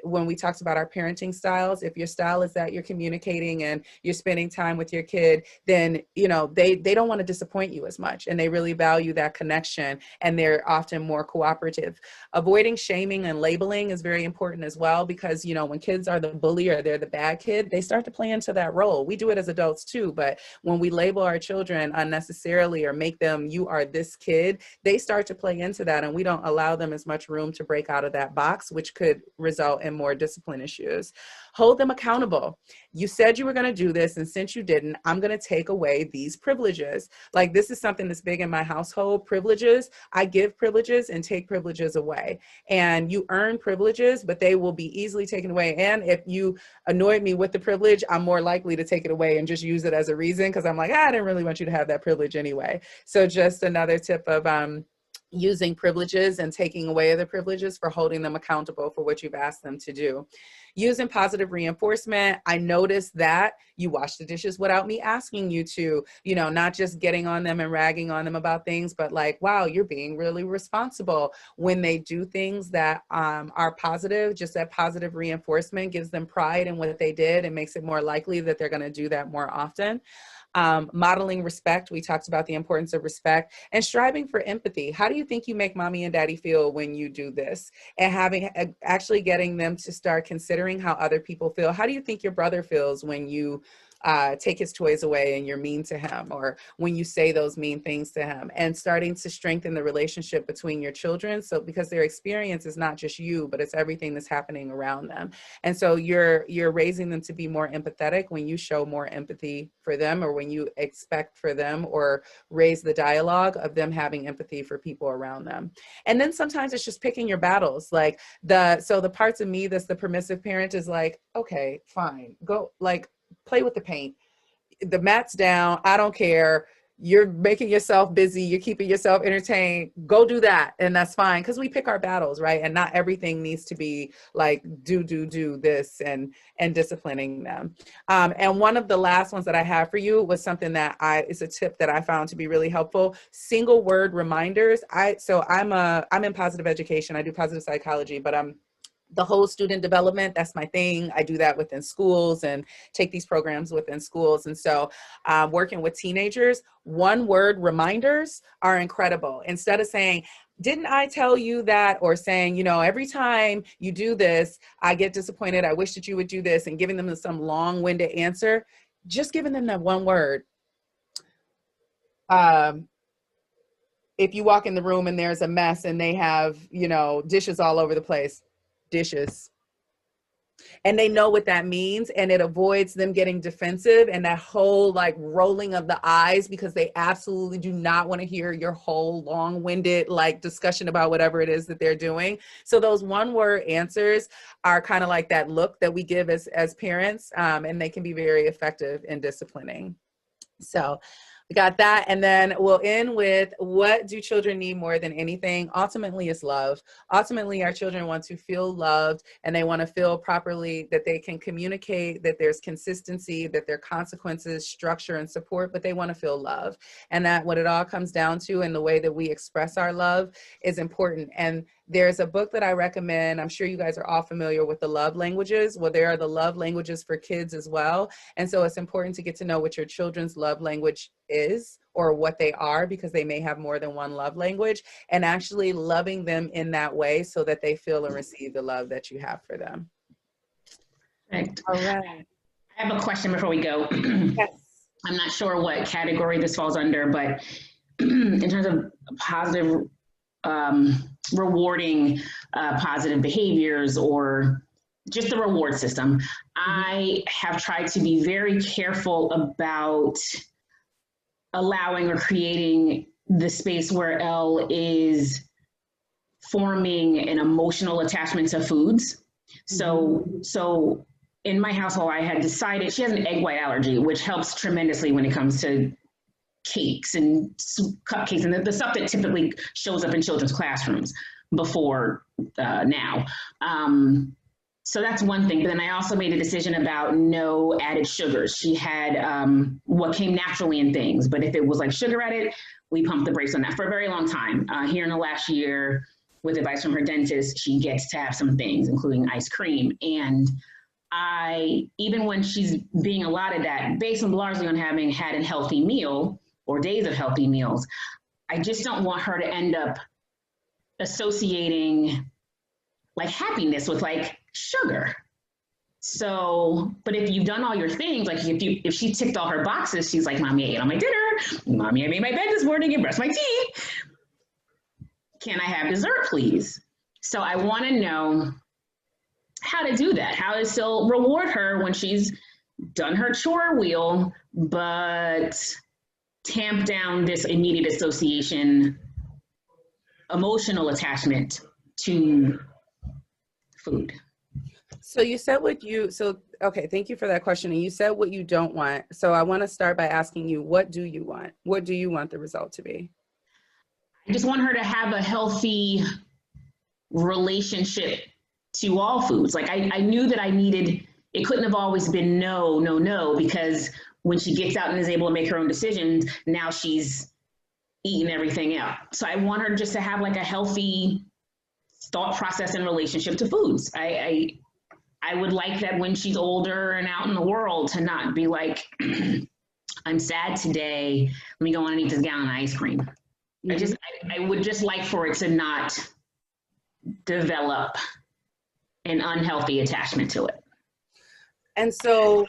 when we talked about our parenting styles, if your style is that you're communicating and you're spending time with your kid, then they don't want to disappoint you as much, and they really value that connection, and they're often more cooperative. Avoiding shaming and labeling is very important as well, because when kids are the bully or they're the bad kid, they start to play into that role. We do it as adults too, but when we label our children unnecessarily or make them, you are this kid, they start to play into that, and we don't allow them as much room to break out of that box, which could result in more discipline issues. Hold them accountable. You said you were going to do this, and since you didn't, I'm going to take away these privileges. Like, this is something that's big in my household, privileges. I give privileges and take privileges away. And you earn privileges, but they will be easily taken away. And if you annoyed me with the privilege, I'm more likely to take it away and just use it as a reason, because I'm like, I didn't really want you to have that privilege anyway. So just another tip of using privileges and taking away the privileges for holding them accountable for what you've asked them to do. Using positive reinforcement. I noticed that you wash the dishes without me asking you to, not just getting on them and ragging on them about things, but like, wow, you're being really responsible. When they do things that are positive, just that positive reinforcement gives them pride in what they did and makes it more likely that they're going to do that more often. Modeling respect. We talked about the importance of respect, and striving for empathy. How do you think you make mommy and daddy feel when you do this? And actually getting them to start considering how other people feel. How do you think your brother feels when you take his toys away and you're mean to him, or when you say those mean things to him? And starting to strengthen the relationship between your children. So because their experience is not just you, but it's everything that's happening around them. And so you're raising them to be more empathetic when you show more empathy for them, or when you expect for them or raise the dialogue of them having empathy for people around them. And then sometimes it's just picking your battles. Like the parts of me that's the permissive parent is like, okay, fine, go, like, play with the paint. The mat's down. I don't care. You're making yourself busy. You're keeping yourself entertained. Go do that. And that's fine, because we pick our battles, right? And not everything needs to be like, do this and disciplining them. And one of the last ones that I have for you was something that is a tip that I found to be really helpful. Single word reminders. I'm in positive education. I do positive psychology, but the whole student development, that's my thing. I do that within schools and take these programs within schools. And so working with teenagers, one word reminders are incredible. Instead of saying, didn't I tell you that? Or saying, every time you do this, I get disappointed. I wish that you would do this, and giving them some long-winded answer, just giving them that one word. If you walk in the room and there's a mess and they have, dishes all over the place, dishes. And they know what that means, and it avoids them getting defensive and that whole like rolling of the eyes, because they absolutely do not want to hear your whole long-winded like discussion about whatever it is that they're doing. So those one-word answers are kind of like that look that we give as parents, and they can be very effective in disciplining. So we got that. And then we'll end with, what do children need more than anything? Ultimately, it's love. Ultimately, our children want to feel loved, and they want to feel properly, that they can communicate, that there's consistency, that there are consequences, structure, and support, but they want to feel love. And that what it all comes down to, and the way that we express our love, is important. And there's a book that I recommend. I'm sure you guys are all familiar with the love languages. Well, there are the love languages for kids as well. And so it's important to get to know what your children's love language is, or what they are, because they may have more than one love language, and actually loving them in that way so that they feel and receive the love that you have for them. Right. All right. I have a question before we go. Yes. I'm not sure what category this falls under, but in terms of positive, rewarding positive behaviors, or just the reward system, I have tried to be very careful about allowing or creating the space where Elle is forming an emotional attachment to foods. So in my household, I had decided she has an egg white allergy, which helps tremendously when it comes to cakes and cupcakes and the stuff that typically shows up in children's classrooms before now. So that's one thing. But then I also made a decision about no added sugars. She had what came naturally in things, but if it was like sugar added, we pumped the brakes on that for a very long time. Here in the last year, with advice from her dentist, she gets to have some things, including ice cream. And even when she's being allotted that, based largely on having had a healthy meal or days of healthy meals, I just don't want her to end up associating like happiness with like sugar. So, but if you've done all your things, like if she ticked all her boxes, she's like, Mommy, I ate all my dinner. Mommy, I made my bed this morning and brushed my teeth. Can I have dessert, please? So I want to know how to do that, how to still reward her when she's done her chore wheel, but tamp down this immediate association, emotional attachment to food. So you said okay, thank you for that question. And you said what you don't want. So I want to start by asking you, what do you want? What do you want the result to be? I just want her to have a healthy relationship to all foods. Like I knew that I needed, it couldn't have always been no, because when she gets out and is able to make her own decisions, now she's eating everything out. So I want her just to have like a healthy thought process and relationship to foods. I would like that when she's older and out in the world to not be like, I'm sad today, let me go on and eat this gallon of ice cream. Mm-hmm. I would just like for it to not develop an unhealthy attachment to it. And so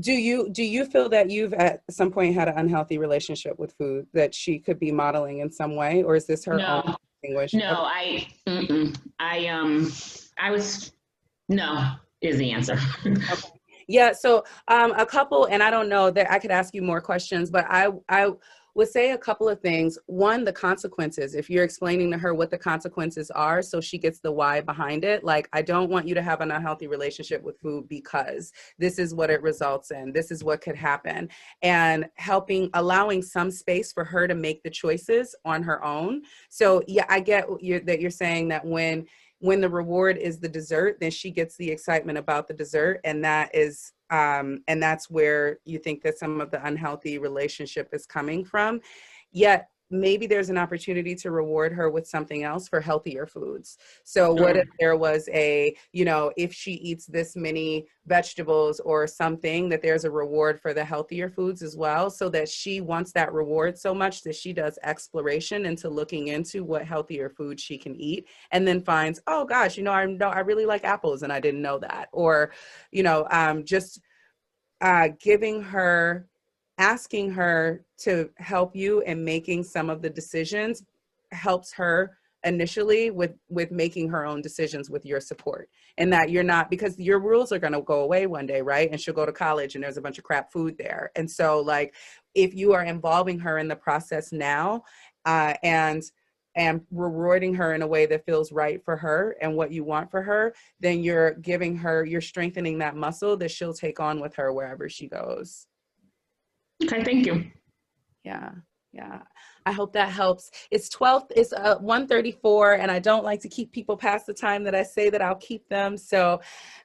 do you feel that you've at some point had an unhealthy relationship with food that she could be modeling in some way, or is this her own English? No, no is the answer. Okay. Yeah, so a couple, and I don't know that I could ask you more questions, but I would say a couple of things. One, the consequences. If you're explaining to her what the consequences are, so she gets the why behind it. Like, I don't want you to have an unhealthy relationship with food because this is what it results in. This is what could happen. And allowing some space for her to make the choices on her own. So yeah, I get that you're saying that when the reward is the dessert, then she gets the excitement about the dessert. And that's where you think that some of the unhealthy relationship is coming from. Yet maybe there's an opportunity to reward her with something else for healthier foods. So what if there was if she eats this many vegetables or something, that there's a reward for the healthier foods as well, so that she wants that reward so much that she does exploration into looking into what healthier food she can eat, and then finds, oh gosh, I really like apples and I didn't know that. Or, asking her to help you in making some of the decisions helps her initially with making her own decisions with your support, and that you're not, because your rules are going to go away one day, right? And she'll go to college and there's a bunch of crap food there. And so like, if you are involving her in the process now, and rewarding her in a way that feels right for her and what you want for her, then you're strengthening that muscle that she'll take on with her wherever she goes. Okay, thank you. Yeah. I hope that helps. It's 1:34, and I don't like to keep people past the time that I say that I'll keep them. So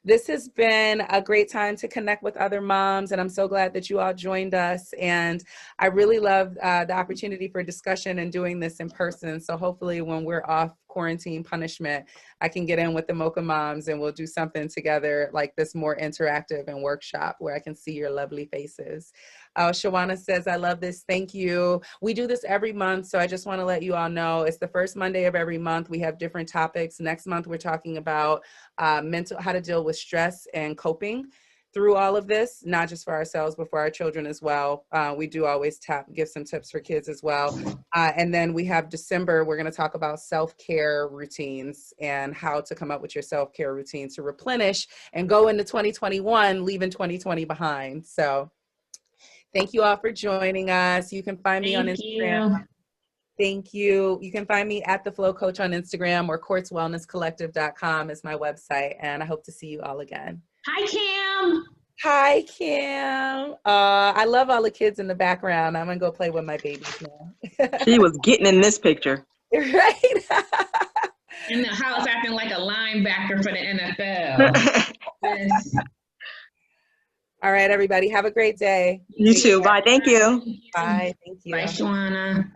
this has been a great time to connect with other moms, and I'm so glad that you all joined us. And I really love the opportunity for discussion and doing this in person. So hopefully when we're off quarantine punishment, I can get in with the Mocha moms and we'll do something together like this, more interactive and workshop where I can see your lovely faces. Shawana says, I love this. Thank you. We do this every month. So I just want to let you all know it's the first Monday of every month. We have different topics. Next month, we're talking about how to deal with stress and coping through all of this, not just for ourselves, but for our children as well. We do always give some tips for kids as well. And then we have December, we're going to talk about self-care routines and how to come up with your self-care routines to replenish and go into 2021, leaving 2020 behind. So thank you all for joining us. You can find me on Instagram. Thank you. You can find me at The Flow Coach on Instagram, or quartzwellnesscollective.com is my website. And I hope to see you all again. Hi, Kim. Hi, Kim. I love all the kids in the background. I'm going to go play with my babies now. She was getting in this picture. Right? In the house acting like a linebacker for the NFL. Yes. All right, everybody. Have a great day. You too. Bye. Thank you. Bye. Thank you. Bye, Shawana.